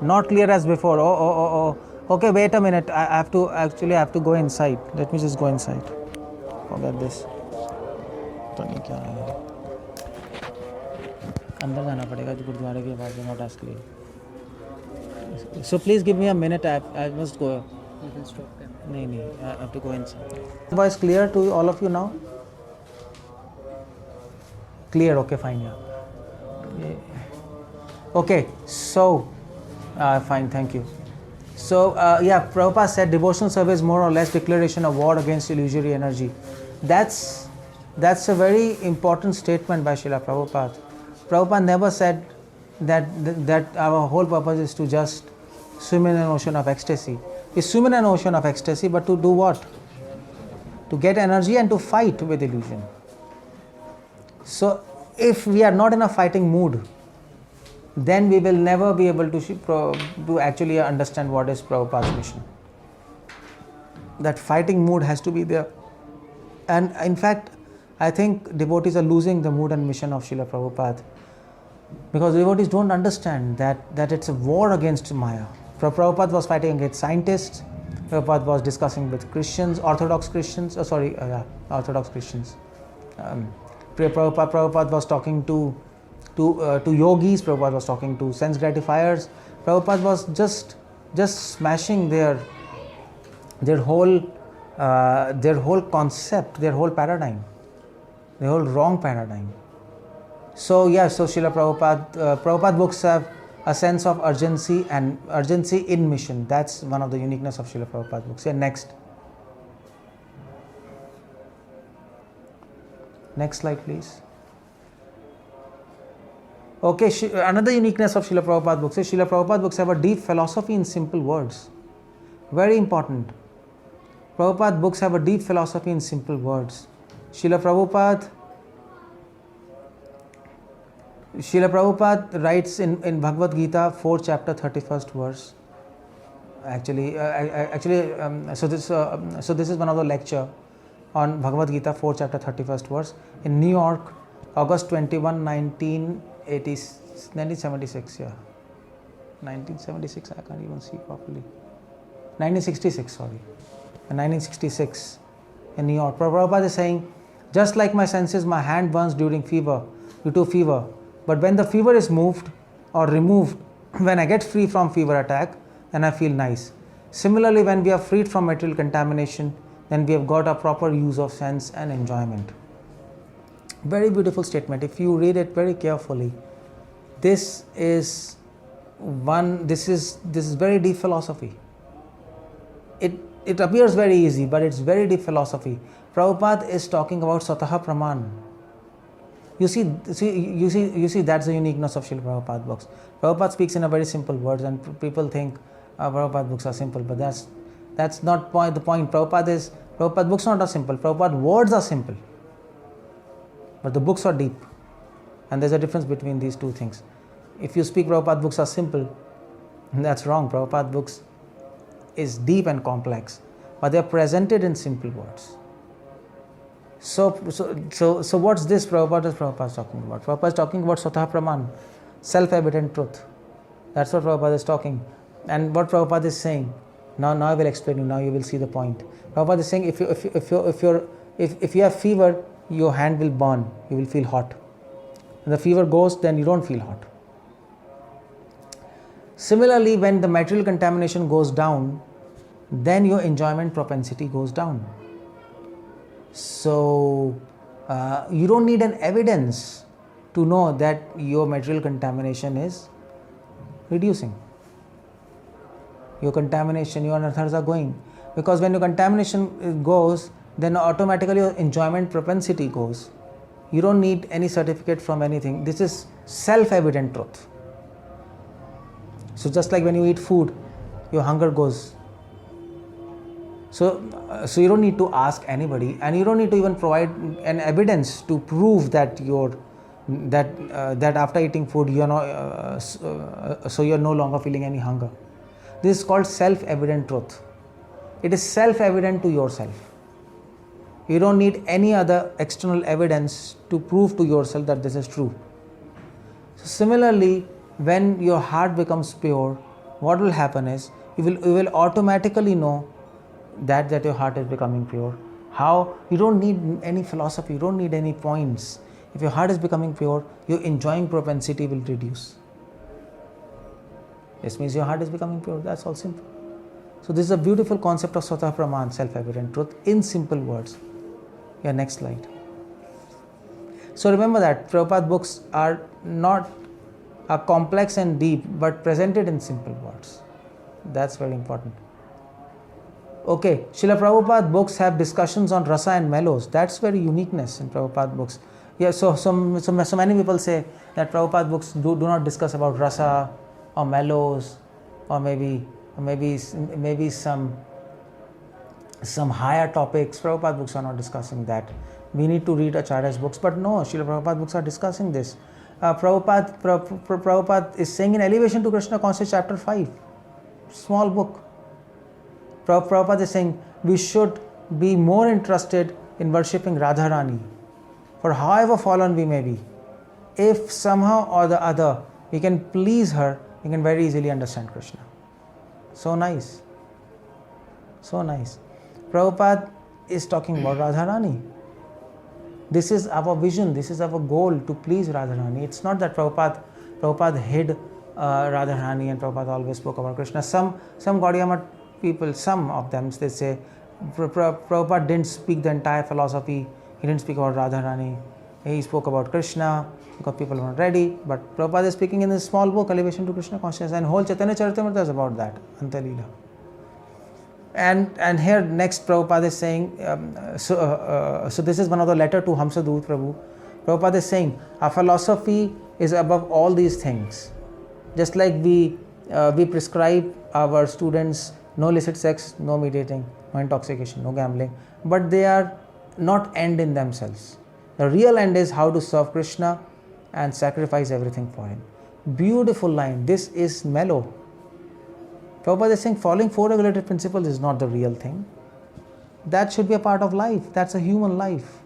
Not clear as before. Okay, wait a minute. I have to go inside. Let me just go inside. Forget this. तो नहीं क्या है अंदर जाना पड़ेगा जो गुरुद्वारे के बाद not as clear. So please give me a minute. I must go. You can stop them. नहीं I have to go inside. Voice clear to all of you now? Clear, okay, fine, yeah. Okay, so fine, thank you. So Prabhupada said devotional service is more or less declaration of war against illusory energy. That's a very important statement by Srila Prabhupada. Prabhupada never said that our whole purpose is to just swim in an ocean of ecstasy. We swim in an ocean of ecstasy, but to do what? To get energy and to fight with illusion. So, if we are not in a fighting mood, then we will never be able to actually understand what is Prabhupada's mission. That fighting mood has to be there. And in fact, I think devotees are losing the mood and mission of Srila Prabhupada, because devotees don't understand that it's a war against Maya. Prabhupada was fighting against scientists. Prabhupada was discussing with Christians, Orthodox Christians. Orthodox Christians. Prabhupada was talking to yogis. Prabhupada was talking to sense gratifiers. Prabhupada was just smashing their whole concept, their whole paradigm, the whole wrong paradigm. So Srila Prabhupada books have a sense of urgency and urgency in mission. That's one of the uniqueness of Srila Prabhupada books. Next slide, please. Okay, another uniqueness of Srila Prabhupada books is Srila Prabhupada books have a deep philosophy in simple words. Very important. Prabhupada books have a deep philosophy in simple words. Srila Prabhupada writes in Bhagavad Gita 4th chapter 31st verse. So this is one of the lecture on Bhagavad Gita 4th chapter 31st verse in New York, August 21, 1976. Yeah, 1976. I can't even see properly. 1966. Sorry, 1966 in New York. Prabhupada is saying, just like my senses, my hand burns due to fever. But when the fever is moved or removed, when I get free from fever attack, then I feel nice. Similarly, when we are freed from material contamination, then we have got a proper use of sense and enjoyment. Very beautiful statement. If you read it very carefully, this is very deep philosophy. It appears very easy, but it's very deep philosophy. Prabhupada is talking about Swataha Praman. You see, that's the uniqueness of Srila Prabhupada books. Prabhupada speaks in a very simple words, and people think Prabhupada books are simple, but that's not the point. Prabhupada books are not simple. Prabhupada words are simple, but the books are deep, and there's a difference between these two things. If you speak Prabhupada books are simple, that's wrong. Prabhupada books is deep and complex, but they are presented in simple words. So what's this Prabhupada is talking about? Prabhupada is talking about Swataha Praman, self-evident truth. That's what Prabhupada is talking. And what Prabhupada is saying, now I will explain you, now you will see the point. Prabhupada is saying, if you have fever, your hand will burn, you will feel hot. When the fever goes, then you don't feel hot. Similarly, when the material contamination goes down, then your enjoyment propensity goes down. So, you don't need an evidence to know that your material contamination is reducing. Your contamination, your anarthas are going. Because when your contamination goes, then automatically your enjoyment propensity goes. You don't need any certificate from anything. This is self-evident truth. So just like when you eat food, your hunger goes. So you don't need to ask anybody, and you don't need to even provide an evidence to prove that that after eating food you're no longer feeling any hunger. This is called self-evident truth. It is self-evident to yourself. You don't need any other external evidence to prove to yourself that this is true. So similarly, when your heart becomes pure, what will happen is You will automatically know that your heart is becoming pure. How? You don't need any philosophy, you don't need any points. If your heart is becoming pure, your enjoying propensity will reduce. This means your heart is becoming pure. That's all simple. So this is a beautiful concept of Swatah Praman, self-evident truth, in simple words. Yeah, next slide. So remember that Prabhupada books are complex and deep, but presented in simple words. That's very important. Okay, Srila Prabhupada books have discussions on rasa and mellows. That's very uniqueness in Prabhupada books. Yeah, so many people say that Prabhupada books do not discuss about rasa or mellows, or maybe some higher topics. Prabhupada books are not discussing that. We need to read Acharya's books, but no, Srila Prabhupada books are discussing this. Prabhupada is saying in Elevation to Krishna Consciousness chapter 5, small book. Prabhupada is saying we should be more interested in worshipping Radharani. For however fallen we may be, if somehow or the other we can please her, we can very easily understand Krishna. So nice. So nice. Prabhupada is talking about Radharani. This is our vision, this is our goal, to please Radharani. It's not that Prabhupada hid Radharani and Prabhupada always spoke about Krishna. Some Gaudiya Math people, some of them, they say Prabhupada didn't speak the entire philosophy. He didn't speak about Radharani. He spoke about Krishna because people were not ready. But Prabhupada is speaking in this small book, Elevation to Krishna Consciousness, and whole Chaitanya Charitamrita is about that, Anta-lila. And here next Prabhupada is saying, so this is one of the letter to 𝗪𝗲𝗃 Prabhupada is saying, our philosophy is above all these things. Just like we prescribe our students no illicit sex, no mediating, no intoxication, no gambling, but they are not end in themselves. The real end is how to serve Krishna and sacrifice everything for him. Beautiful line. This is mellow. Prabhupada is saying following 4 regulated principles is not the real thing. That should be a part of life. That's a human life.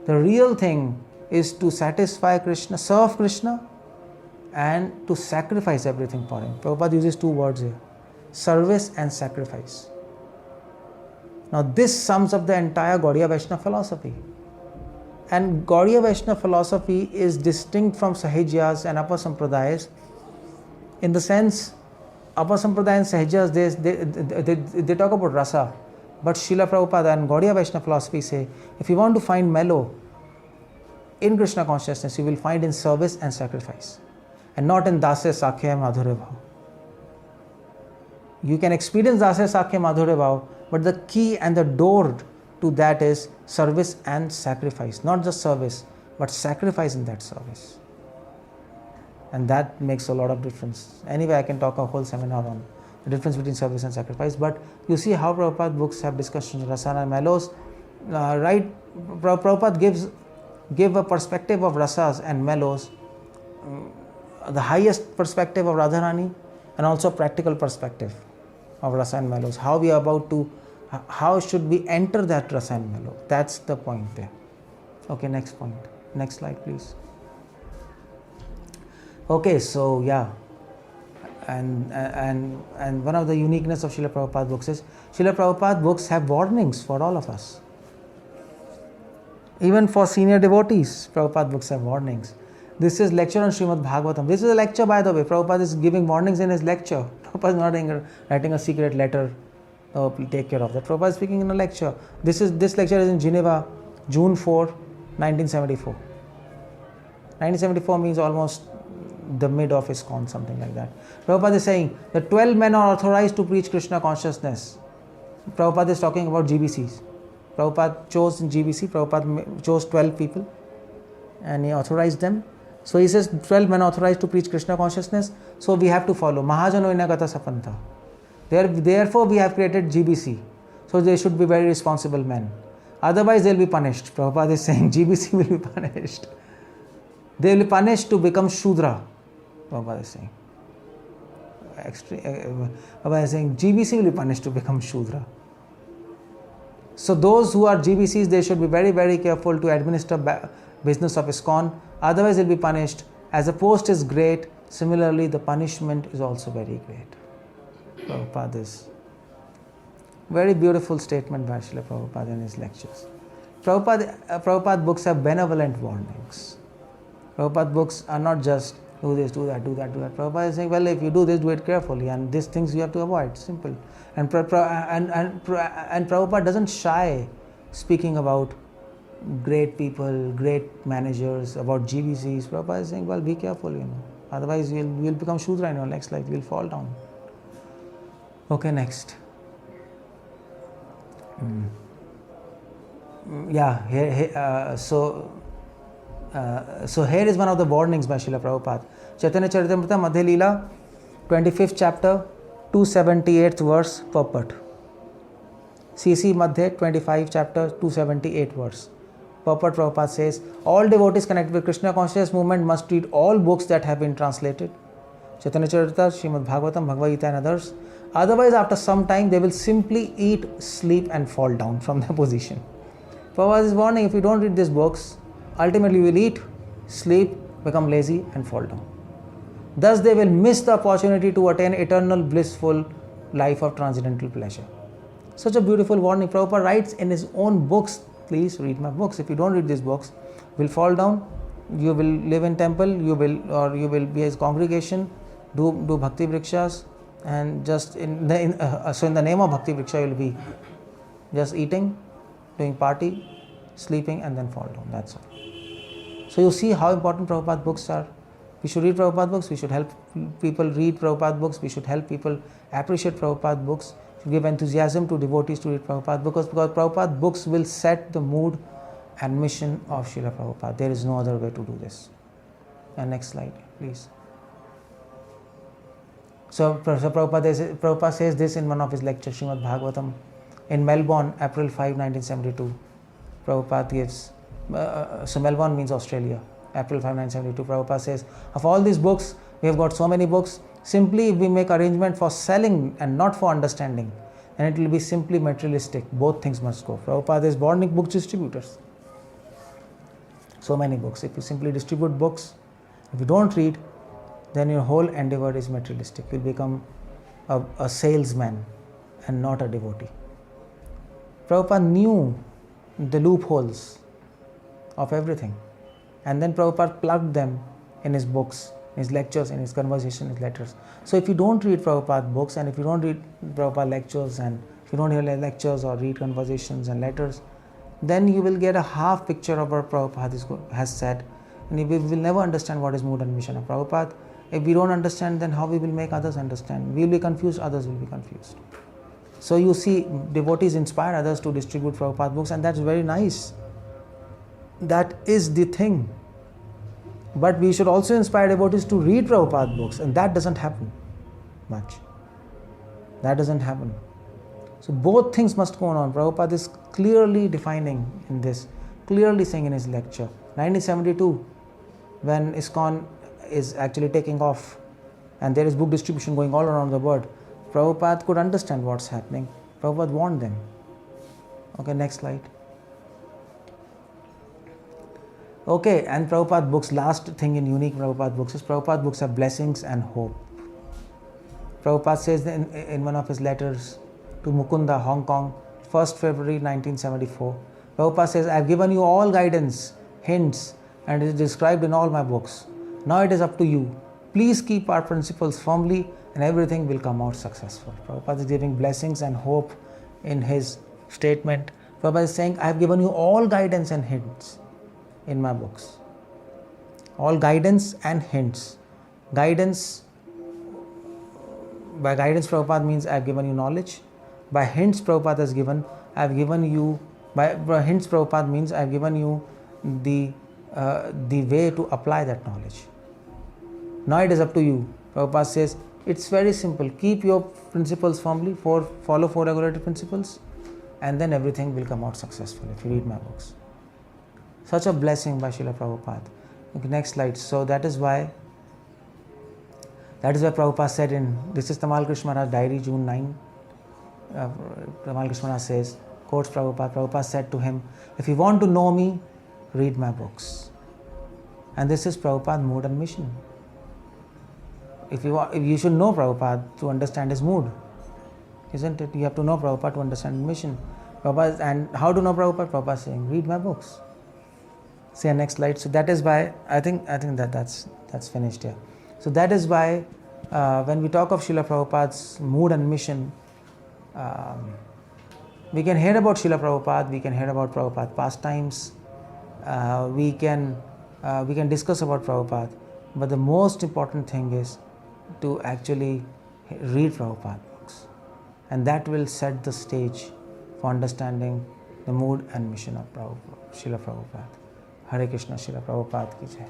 The real thing is to satisfy Krishna, serve Krishna, and to sacrifice everything for him. Prabhupada uses 2 words here: service and sacrifice. Now this sums up the entire Gaudiya Vaishnava philosophy. And Gaudiya Vaishnava philosophy is distinct from Sahajyas and Upper Sampradayas in the sense, Upper Sampradaya and Sahajyas, they talk about rasa, but Srila Prabhupada and Gaudiya Vaishnava philosophy say, if you want to find mellow in Krishna consciousness, you will find in service and sacrifice, and not in 𝗙𝗲𝗪𝗀𝗪𝗲𝗀 𝗪𝗲𝗪𝗀. You can experience 𝗙𝗲𝗪𝗀𝗪𝗀𝗪𝗀𝗪, but the key and the door to that is service and sacrifice. Not just service, but sacrifice in that service. And that makes a lot of difference. Anyway, I can talk a whole seminar on the difference between service and sacrifice, but you see how Prabhupada books have discussions on rasa and mellows. Right? Prabhupada give a perspective of rasas and mellows, the highest perspective of Radharani, and also practical perspective of rasa and mellows. How should we enter that rasa and mellow? That's the point there. Okay, next point. Next slide, please. Okay, so yeah, and one of the uniqueness of Srila Prabhupada books is Srila Prabhupada books have warnings for all of us. Even for senior devotees, Prabhupada books have warnings. This is lecture on Srimad Bhagavatam. This is a lecture, by the way. Prabhupada is giving warnings in his lecture. Prabhupada is not writing a secret letter. Oh, please take care of that. Prabhupada is speaking in a lecture. This lecture is in Geneva, June 4, 1974. 1974 means almost the mid of ISKCON, something like that. Prabhupada is saying the 12 men are authorized to preach Krishna consciousness. Prabhupada is talking about GBCs. Prabhupada chose in GBC, Prabhupada chose 12 people and he authorized them. So he says 12 men authorized to preach Krishna consciousness, so we have to follow. Mahajano inagata sapantha. Therefore we have created GBC. So they should be very responsible men. Otherwise they will be punished. Prabhupada is saying GBC will be punished. They will be punished to become Shudra. Prabhupada is saying. Prabhupada is saying GBC will be punished to become Shudra. So those who are GBCs, they should be very, very careful to administer business of ISKCON. Otherwise they will be punished. As the post is great, similarly the punishment is also very great. Prabhupada is. Very beautiful statement by Srila Prabhupada in his lectures. Prabhupada books have benevolent warnings. Prabhupada books are not just do this, do that, do that, do that. Prabhupada is saying, well, if you do this, do it carefully, and these things you have to avoid. Simple. And Prabhupada doesn't shy speaking about great people, great managers, about GBCs. Prabhupada is saying, well, be careful, Otherwise, you'll become Shudra in your next life. You'll fall down. Okay, next. So here is one of the warnings by Srila Prabhupada. Chaitanya Charitamrita Madhya Leela, 25th chapter, 278th verse, purport. CC Madhya, 25th chapter, 278th verse. Purport. Prabhupada says, all devotees connected with Krishna Consciousness movement must read all books that have been translated. Chaitanya Charitamrita, Srimad Bhagavatam, Bhagavad Gita and others. Otherwise, after some time, they will simply eat, sleep and fall down from their position. Prabhupada is warning, if you don't read these books, ultimately you will eat, sleep, become lazy and fall down. Thus, they will miss the opportunity to attain eternal blissful life of transcendental pleasure. Such a beautiful warning. Prabhupada writes in his own books, please read my books. If you don't read these books, you will fall down, you will live in temple, you will be his congregation, do bhakti vrikshas, and just in the name of bhakti vriksha, you will be just eating, doing party, sleeping and then fall down. That's all. So you see how important Prabhupada books are. We should read Prabhupada books. We should help people read Prabhupada books. We should help people appreciate Prabhupada books. We should give enthusiasm to devotees to read Prabhupada because Prabhupada books will set the mood and mission of Srila Prabhupada. There is no other way to do this. And next slide, please. So Prabhupada says this in one of his lectures, Srimad Bhagavatam, in Melbourne, April 5, 1972. Prabhupada gives, so Melbourne means Australia, April 5, 1972. Prabhupada says, of all these books, we have got so many books, simply if we make arrangement for selling and not for understanding, then it will be simply materialistic. Both things must go. Prabhupada is warning book distributors. So many books. If you simply distribute books, if you don't read, then your whole endeavor is materialistic. You'll become a salesman and not a devotee. Prabhupada knew the loopholes of everything, and then Prabhupada plugged them in his books, in his lectures, in his conversation, his letters. So if you don't read Prabhupada books, and if you don't read Prabhupada lectures, and if you don't hear lectures or read conversations and letters, then you will get a half picture of what Prabhupada has said, and you will never understand what is mood and mission of Prabhupada. If we don't understand, then how we will make others understand? We will be confused, others will be confused. So you see, devotees inspire others to distribute Prabhupada books, and that's very nice. That is the thing. But we should also inspire devotees to read Prabhupada books, and that doesn't happen much. That doesn't happen. So both things must go on. Prabhupada is clearly defining in this, clearly saying in his lecture. 1972, when ISKCON is actually taking off and there is book distribution going all around the world, Prabhupada could understand what's happening. Prabhupada warned them. Okay, next slide. Okay, and Prabhupada books, last thing in unique Prabhupada books is Prabhupada books have blessings and hope. Prabhupada says in one of his letters to Mukunda, Hong Kong, 1st February 1974, Prabhupada says, I have given you all guidance, hints, and it is described in all my books. Now it is up to you. Please keep our principles firmly and everything will come out successful. Prabhupada is giving blessings and hope in his statement. Prabhupada is saying, I have given you all guidance and hints in my books. All guidance and hints. Guidance, by guidance Prabhupada means I have given you knowledge. By hints Prabhupada has given, I have given you, by hints Prabhupada means I have given you the way to apply that knowledge. Now it is up to you. Prabhupada says, it's very simple. Keep your principles firmly, follow 4 regulative principles, and then everything will come out successful if you read my books. Such a blessing by Srila Prabhupada. Okay, next slide. So that is why Prabhupada said this is Tamal Krishna Maharaj diary, June 9. Tamal Krishna Maharaj says, quotes Prabhupada said to him, if you want to know me, read my books. And this is Prabhupada's mood and mission. If you should know Prabhupada to understand his mood, isn't it? You have to know Prabhupada to understand mission. Prabhupada, and how to know Prabhupada? Prabhupada is saying, read my books. See, next slide. So that is why I think that's finished here. So that is why when we talk of Srila Prabhupada's mood and mission, we can hear about Srila Prabhupada, we can hear about Prabhupada pastimes, we can discuss about Prabhupada, but the most important thing is to actually read Prabhupada books, and that will set the stage for understanding the mood and mission of Srila Prabhupada. Hare Krishna, Srila Prabhupada ki jai.